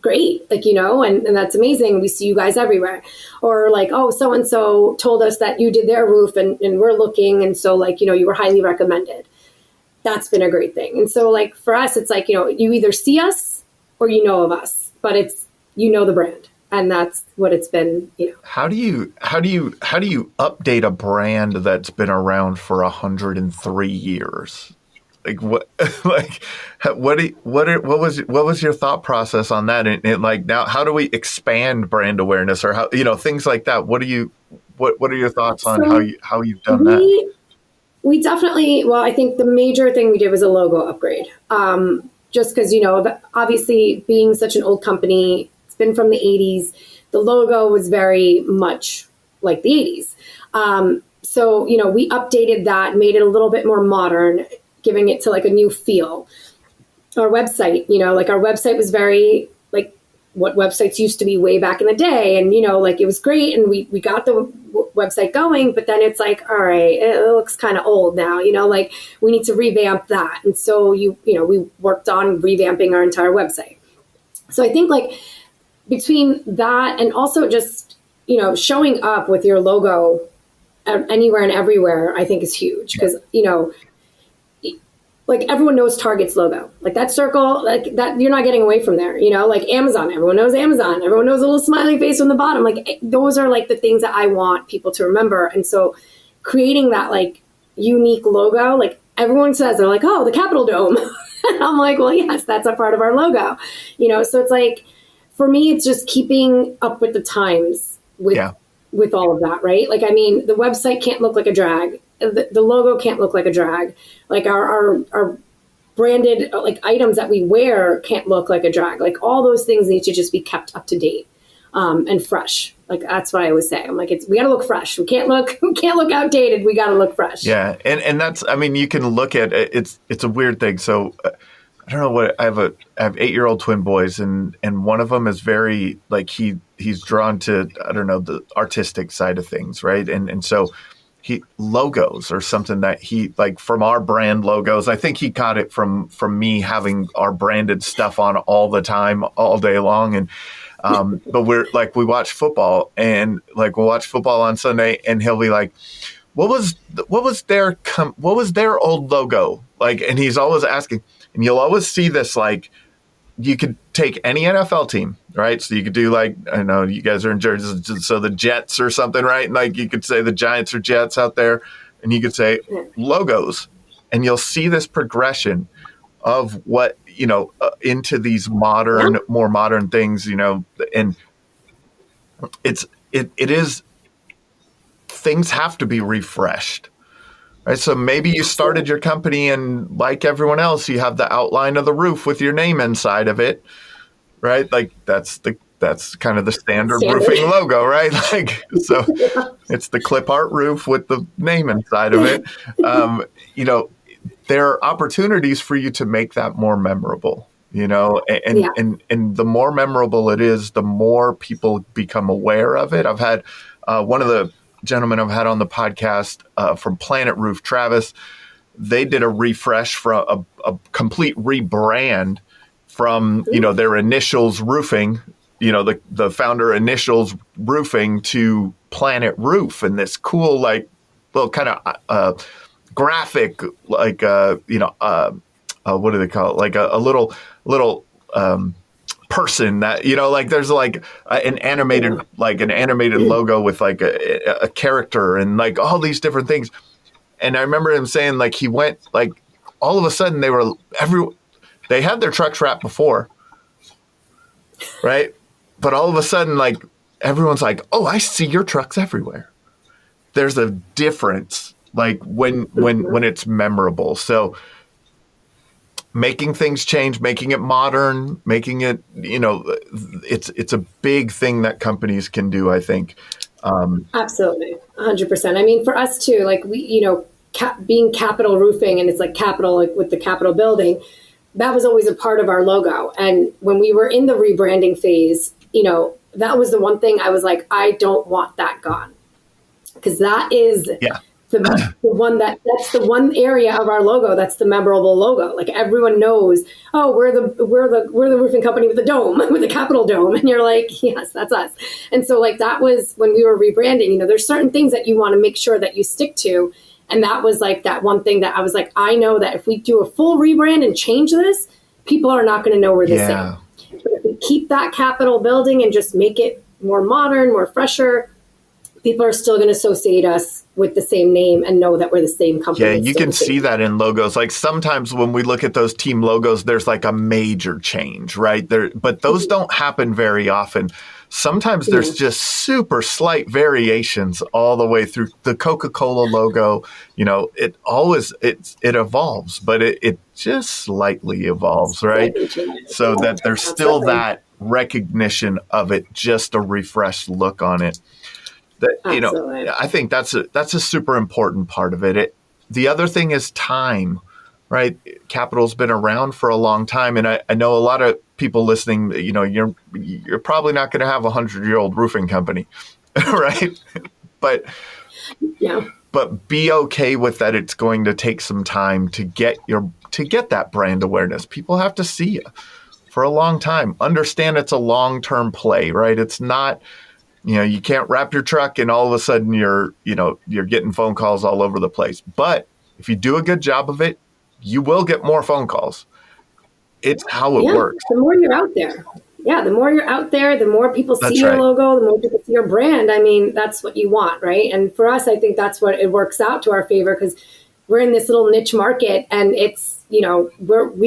Great. Like, and that's amazing. We see you guys everywhere. Or like, oh, so-and-so told us that you did their roof and we're looking. And so like, you were highly recommended. That's been a great thing. And so like for us, it's like, you either see us or you know of us, but it's, the brand. And that's what it's been, How do you update a brand that's been around for 103 years? Like what? Like what was your thought process on that? And like now, how do we expand brand awareness or how things like that? What are your thoughts on how you've done that? We definitely. Well, I think the major thing we did was a logo upgrade. Just because obviously being such an old company, it's been from the 80s. The logo was very much like the 80s. So we updated that, made it a little bit more modern, giving it to like a new feel. Our website, like our website was very like what websites used to be way back in the day. And, like it was great. And we got the website going, but then it's like, all right, it looks kind of old now, like we need to revamp that. And so, we worked on revamping our entire website. So I think like between that and also just, showing up with your logo anywhere and everywhere, I think is huge because, like everyone knows Target's logo, like that circle, like that you're not getting away from there, like Amazon, everyone knows Amazon, everyone knows a little smiley face on the bottom. Like those are like the things that I want people to remember. And so creating that like unique logo, like everyone says, they're like, oh, the Capitol Dome. And I'm like, well, yes, that's a part of our logo, so it's like, for me, it's just keeping up with the times with all of that, right? Like, I mean, the website can't look like a drag. The logo can't look like a drag. Like our branded like items that we wear can't look like a drag. Like all those things need to just be kept up to date. and fresh. Like, that's what I always say. I'm like, we got to look fresh. We can't look outdated. We got to look fresh. Yeah. And that's, I mean, you can look at it. It's a weird thing. So I don't know what I have 8-year-old twin boys, and one of them is very like, he's drawn to, I don't know, the artistic side of things. Right. And so logos or something that he like from our brand logos. I think he got it from me having our branded stuff on all the time, all day long. And, but we're like, we watch football, and like, we'll watch football on Sunday, and he'll be like, what was their old logo? Like, and he's always asking, and you'll always see this, like, you could take any NFL team, right? So you could do like, I know you guys are in Jersey, so the Jets or something, right? And like, you could say the Giants or Jets out there, and you could say logos, and you'll see this progression of what, into these more modern things, and it is, things have to be refreshed. Right. So maybe you started your company, and like everyone else, you have the outline of the roof with your name inside of it. Right. Like that's kind of the standard roofing logo, right? Like, so it's the clip art roof with the name inside of it. There are opportunities for you to make that more memorable, and the more memorable it is, the more people become aware of it. I've had one of the gentlemen I've had on the podcast from Planet Roof, Travis, they did a refresh from a complete rebrand from, their initials roofing, the founder initials roofing to Planet Roof, and this cool, like, little kind of graphic, like, what do they call it? Like a little person that, like, there's like an animated logo with like a character and like all these different things. And I remember him saying, like, he went, like, all of a sudden they had their trucks wrapped before, right? But all of a sudden, like, everyone's like, oh, I see your trucks everywhere. There's a difference, like, when it's memorable. So making things change, making it modern, making it, it's a big thing that companies can do, I think. Absolutely. 100%. I mean, for us too, like, we, being Capital Roofing, and it's like Capital, like with the Capital building, that was always a part of our logo. And when we were in the rebranding phase, that was the one thing I was like, I don't want that gone. Because that is the one that's the one area of our logo that's the memorable logo. Like, everyone knows, oh, we're the roofing company with the dome, with the Capitol dome, and you're like, yes, that's us. And so, like, that was when we were rebranding. There's certain things that you want to make sure that you stick to, and that was like that one thing that I was like, I know that if we do a full rebrand and change this, people are not going to know we're the same. But if we keep that Capitol building and just make it more modern, more fresher, people are still going to associate us with the same name and know that we're the same company. Yeah, you can see that in logos. Like, sometimes when we look at those team logos, there's like a major change, right? But those don't happen very often. Sometimes there's just super slight variations all the way through. The Coca-Cola logo, it evolves, but it just slightly evolves, right? So that there's still that recognition of it, just a refreshed look on it. That, I think that's a super important part of it. The other thing is time, right? Capital's been around for a long time, and I know a lot of people listening. You're probably not going to have 100-year-old roofing company, right? But be okay with that. It's going to take some time to get that brand awareness. People have to see you for a long time. Understand it's a long-term play, right? It's not. You can't wrap your truck and all of a sudden you're getting phone calls all over the place. But if you do a good job of it, you will get more phone calls. It's how it works. The more you're out there. Yeah, the more you're out there, the more people see your logo, the more people see your brand. I mean, that's what you want, right? And for us, I think that's what it works out to our favor, because we're in this little niche market, and it's, we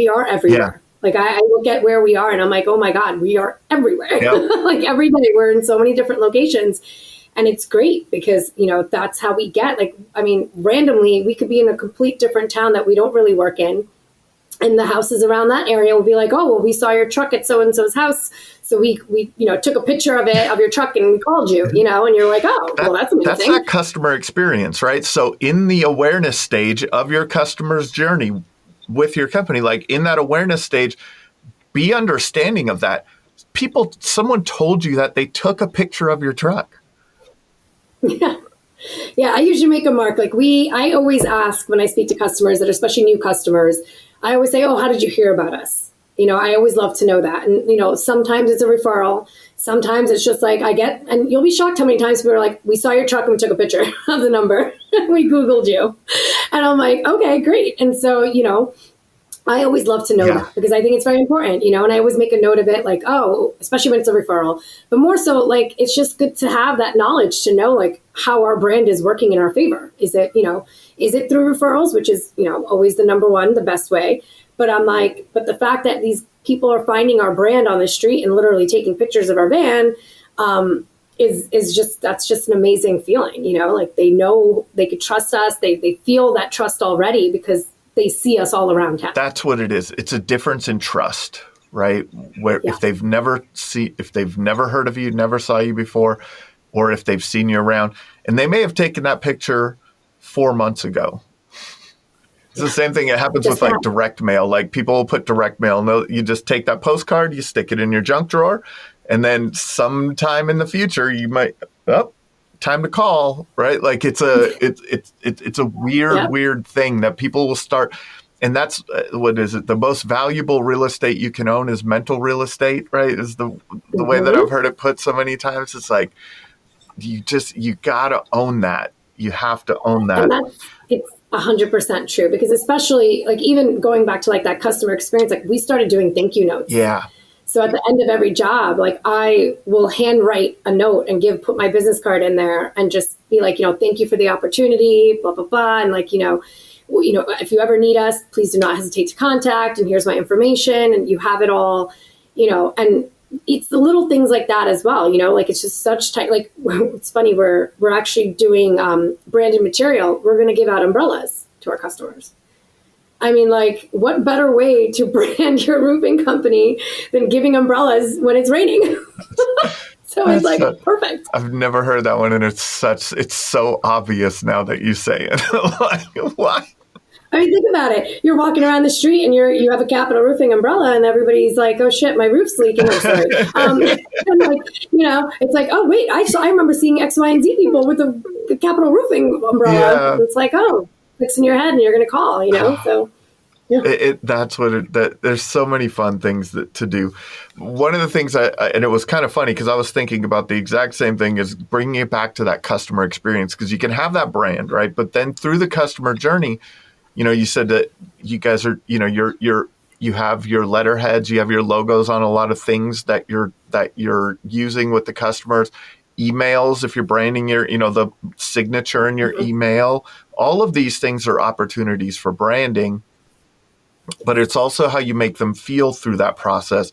are everywhere. Yeah. Like, I look at where we are and I'm like, oh my God, we are everywhere. Yep. Like, every day we're in so many different locations, and it's great because, that's how we get, like, I mean, randomly we could be in a complete different town that we don't really work in. And the houses around that area will be like, oh, well, we saw your truck at so-and-so's house. So we took a picture of it, of your truck, and we called you, and you're like, oh, well, that's amazing. That's that customer experience, right? So in the awareness stage of your customer's journey with your company, like in that awareness stage, be understanding of that. Someone told you that they took a picture of your truck. Yeah. Yeah, I usually make a mark. I always ask when I speak to customers, that especially new customers, I always say, oh, how did you hear about us? I always love to know that. And, sometimes it's a referral. Sometimes it's just like and you'll be shocked how many times people are like, we saw your truck and we took a picture of the number. We Googled you. And I'm like, okay, great. And so, I always love to know that because I think it's very important, and I always make a note of it, like, oh, especially when it's a referral, but more so like, it's just good to have that knowledge to know like how our brand is working in our favor. Is it through referrals, which is, always the number one, the best way. But I'm like, but the fact that these people are finding our brand on the street and literally taking pictures of our van, that's just an amazing feeling, like they know they could trust us. They feel that trust already because they see us all around town. That's what it is. It's a difference in trust, right? Where if they've never heard of you, never saw you before, or if they've seen you around, and they may have taken that picture 4 months ago. It's the same thing that happens with like direct mail. Like people will put direct mail. No, you just take that postcard, you stick it in your junk drawer, and then sometime in the future you might time to call, right? Like it's a weird thing that people will start. And that's what is it? The most valuable real estate you can own is mental real estate, right? Is the way that I've heard it put so many times. It's like, you gotta own that. You have to own that. And it's 100% true, because especially like even going back to like that customer experience, like we started doing thank you notes. Yeah. So at the end of every job, like I will handwrite a note and put my business card in there and just be like, thank you for the opportunity, blah, blah, blah. And like, if you ever need us, please do not hesitate to contact. And here's my information. And you have it all, and it's the little things like that as well. Like it's just such tight, like it's funny. We're actually doing branded material. We're going to give out umbrellas to our customers. I mean, like, what better way to brand your roofing company than giving umbrellas when it's raining? So it's like perfect. I've never heard that one, and it's so obvious now that you say it. Like, why? I mean, think about it. You're walking around the street and you have a Capital Roofing umbrella, and everybody's like, "Oh shit, my roof's leaking." I'm sorry. And like, it's like, "Oh wait, I remember seeing X, Y, and Z people with the Capital Roofing umbrella." Yeah. It's like, oh. Clicks in your head and you're going to call, so. Yeah. There's so many fun things to do. One of the things and it was kind of funny because I was thinking about the exact same thing, is bringing it back to that customer experience, because you can have that brand, right? But then through the customer journey, you said that you guys are, you have your letterheads, you have your logos on a lot of things that you're using with the customers. Emails, if you're branding your, the signature in your email, all of these things are opportunities for branding, but it's also how you make them feel through that process.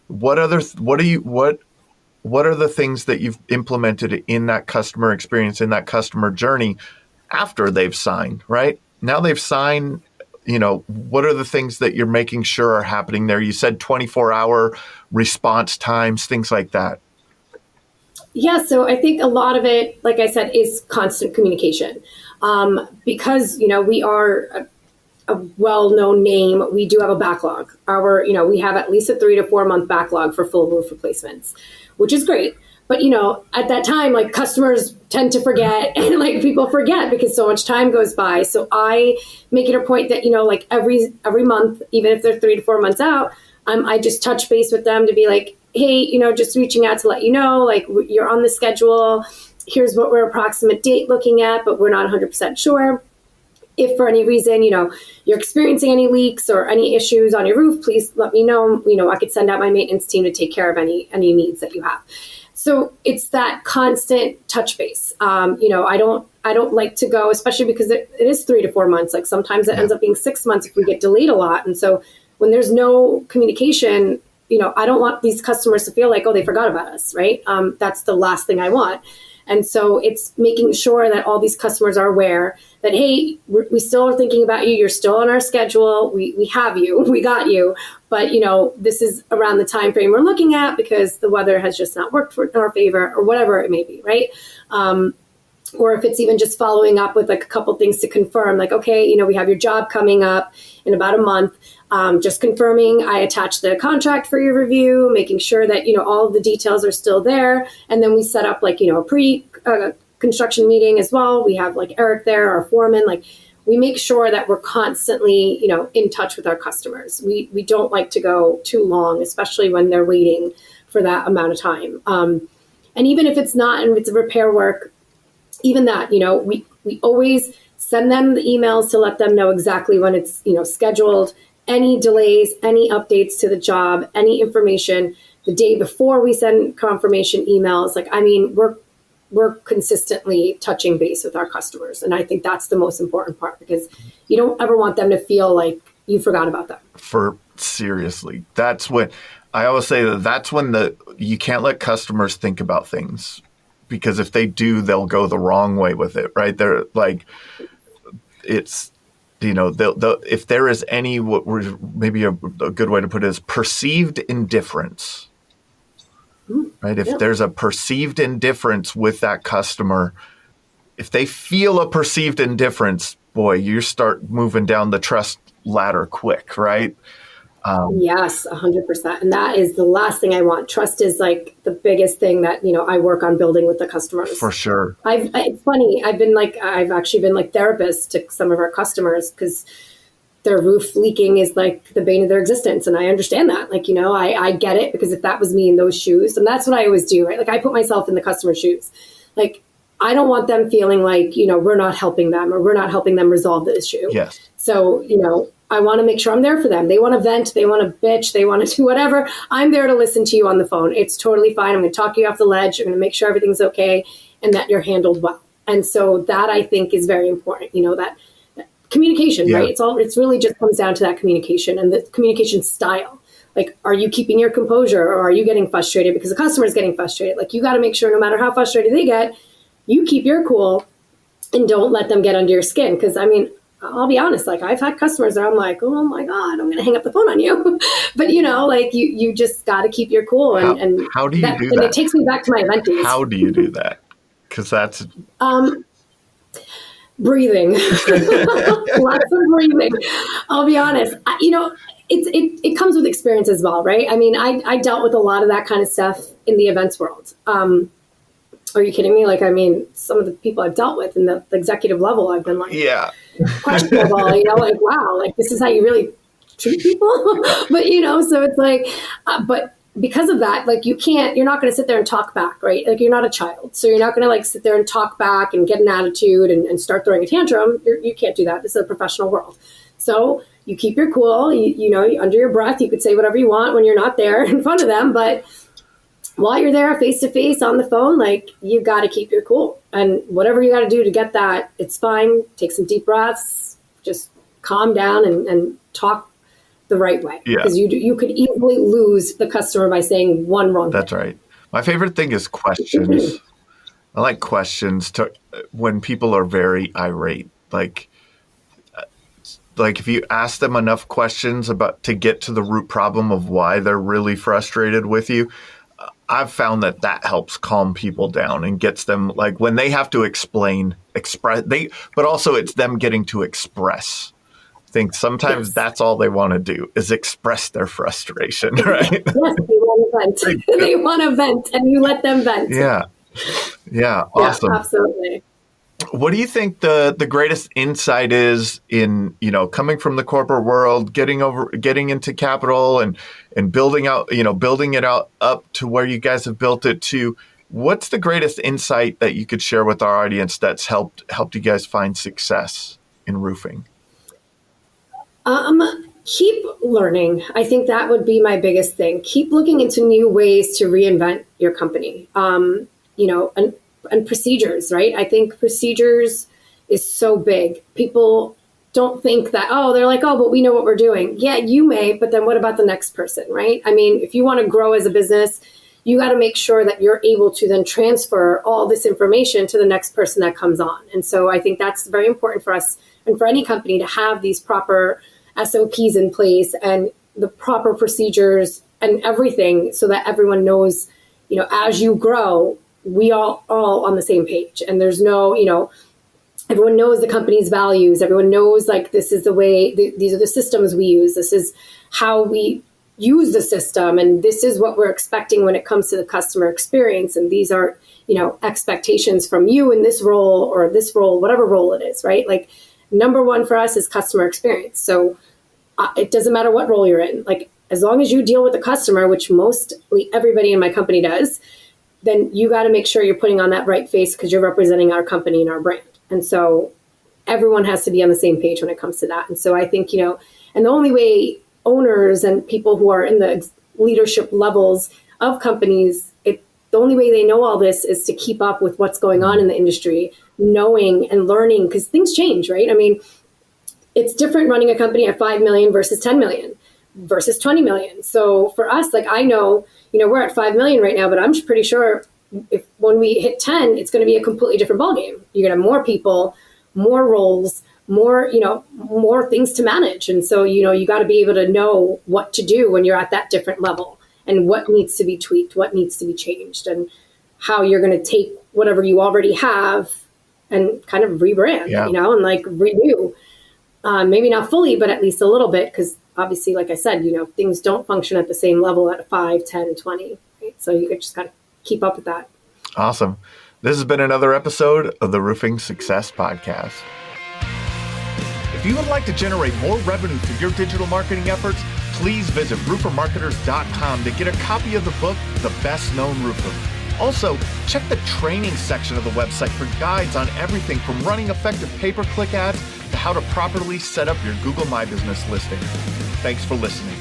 What are the things that you've implemented in that customer experience, in that customer journey after they've signed, right? Now they've signed, what are the things that you're making sure are happening there? You said 24-hour response times, things like that. Yeah, so I think a lot of it, like I said, is constant communication. Because, we are a well-known name, we do have a backlog. We have at least a 3 to 4 month backlog for full roof replacements, which is great. But, at that time, like customers tend to forget, and like people forget because so much time goes by. So I make it a point that, like every month, even if they're 3 to 4 months out, I just touch base with them to be like, hey, just reaching out to let you know, like you're on the schedule. Here's what we're approximate date looking at, but we're not 100% sure. If for any reason, you're experiencing any leaks or any issues on your roof, please let me know. I could send out my maintenance team to take care of any needs that you have. So it's that constant touch base. I don't like to go, especially because it is 3 to 4 months. Like sometimes it ends up being 6 months if we get delayed a lot. And so when there's no communication, I don't want these customers to feel like, oh, they forgot about us, right? That's the last thing I want. And so it's making sure that all these customers are aware that, hey, we still are thinking about you. You're still on our schedule. We have you. We got you. But, this is around the time frame we're looking at because the weather has just not worked in our favor or whatever it may be, right? Or if it's even just following up with like a couple things to confirm, like, okay, we have your job coming up in about a month. Just confirming, I attach the contract for your review, making sure that, all of the details are still there. And then we set up like, a pre-construction meeting as well. We have like Eric there, our foreman, like we make sure that we're constantly, in touch with our customers. We don't like to go too long, especially when they're waiting for that amount of time. And even if it's not, and if it's repair work, even that, we always send them the emails to let them know exactly when it's, scheduled, any delays, any updates to the job, any information the day before we send confirmation emails. Like, we're consistently touching base with our customers. And I think that's the most important part because you don't ever want them to feel like you forgot about them. Seriously, that's when I always say that's when you can't let customers think about things. Because if they do, they'll go the wrong way with it, right? They're like, it's, they'll if there is any, maybe a good way to put it is perceived indifference, right? If there's a perceived indifference with that customer, if they feel a perceived indifference, boy, you start moving down the trust ladder quick, right? Yes, 100%. And that is the last thing I want. Trust is like the biggest thing that, I work on building with the customers. For sure. It's funny. I've actually been like therapist to some of our customers because their roof leaking is like the bane of their existence. And I understand that. Like, I get it because if that was me in those shoes, and that's what I always do, right? Like I put myself in the customer's shoes. Like, I don't want them feeling like, we're not helping them or we're not helping them resolve the issue. Yes. So, I want to make sure I'm there for them. They want to vent, they want to bitch, they want to do whatever. I'm there to listen to you on the phone. It's totally fine. I'm going to talk you off the ledge. I'm going to make sure everything's okay and that you're handled well. And so that I think is very important, that communication, right? It's really just comes down to that communication and the communication style. Like, are you keeping your composure or are you getting frustrated because the customer is getting frustrated? Like, you got to make sure no matter how frustrated they get, you keep your cool and don't let them get under your skin. Because I'll be honest, like I've had customers that I'm like, oh my God, I'm going to hang up the phone on you. But like you just got to keep your cool. And how do you do that? And it takes me back to my event days. How do you do that? Because that's breathing, lots of breathing. I'll be honest. It comes with experience as well, right? I dealt with a lot of that kind of stuff in the events world. Are you kidding me? Like, some of the people I've dealt with in the executive level, I've been like, questionable, like, wow, like this is how you really treat people. But, so it's like, but because of that, like you're not going to sit there and talk back, right? Like you're not a child. So you're not going to like sit there and talk back and get an attitude and start throwing a tantrum. You can't do that. This is a professional world. So you keep your cool, under your breath, you could say whatever you want when you're not there in front of them. But while you're there face to face on the phone, like you got to keep your cool and whatever you got to do to get that, it's fine. Take some deep breaths, just calm down and talk the right way. Because you could easily lose the customer by saying one wrong thing. That's right. My favorite thing is questions. I like questions when people are very irate. Like if you ask them enough questions to get to the root problem of why they're really frustrated with you, I've found that helps calm people down and gets them, like when they have to but also it's them getting to express. I think sometimes that's all they want to do is express their frustration, right? Yes, they want to vent. They want to vent and you let them vent. Yeah. Awesome. Yeah, absolutely. What do you think the greatest insight is in, coming from the corporate world, getting into capital and building it out up to where you guys have built it to? What's the greatest insight that you could share with our audience that's helped you guys find success in roofing? Keep learning. I think that would be my biggest thing. Keep looking into new ways to reinvent your company. And procedures, right? I think procedures is so big. People don't think that, they're like, but we know what we're doing. Yeah, you may, but then what about the next person, right? If you want to grow as a business, you got to make sure that you're able to then transfer all this information to the next person that comes on. And so I think that's very important for us and for any company to have these proper SOPs in place and the proper procedures and everything so that everyone knows, as you grow, we all on the same page. And there's no, everyone knows the company's values. Everyone knows this is the way, these are the systems we use. This is how we use the system. And this is what we're expecting when it comes to the customer experience. And these are, expectations from you in this role or this role, whatever role it is, right? Number one for us is customer experience. So it doesn't matter what role you're in. As long as you deal with the customer, which mostly everybody in my company does, then you got to make sure you're putting on that right face because you're representing our company and our brand. And so everyone has to be on the same page when it comes to that. And so I think, and the only way owners and people who are in the leadership levels of companies, the only way they know all this is to keep up with what's going on in the industry, knowing and learning, because things change, right? I mean, it's different running a company at 5 million versus 10 million versus 20 million. So for us, I know, we're at 5 million right now, but I'm pretty sure if when we hit 10, it's going to be a completely different ballgame. You're going to have more people, more roles, more things to manage. And so, you got to be able to know what to do when you're at that different level and what needs to be tweaked, what needs to be changed, and how you're going to take whatever you already have and kind of rebrand, and renew. Maybe not fully, but at least a little bit, because obviously, like I said, things don't function at the same level at 5, 10, 20. Right? So you could just kind of keep up with that. Awesome. This has been another episode of the Roofing Success Podcast. If you would like to generate more revenue through your digital marketing efforts, please visit roofermarketers.com to get a copy of the book, The Best Known Roofer. Also, check the training section of the website for guides on everything from running effective pay-per-click ads to how to properly set up your Google My Business listing. Thanks for listening.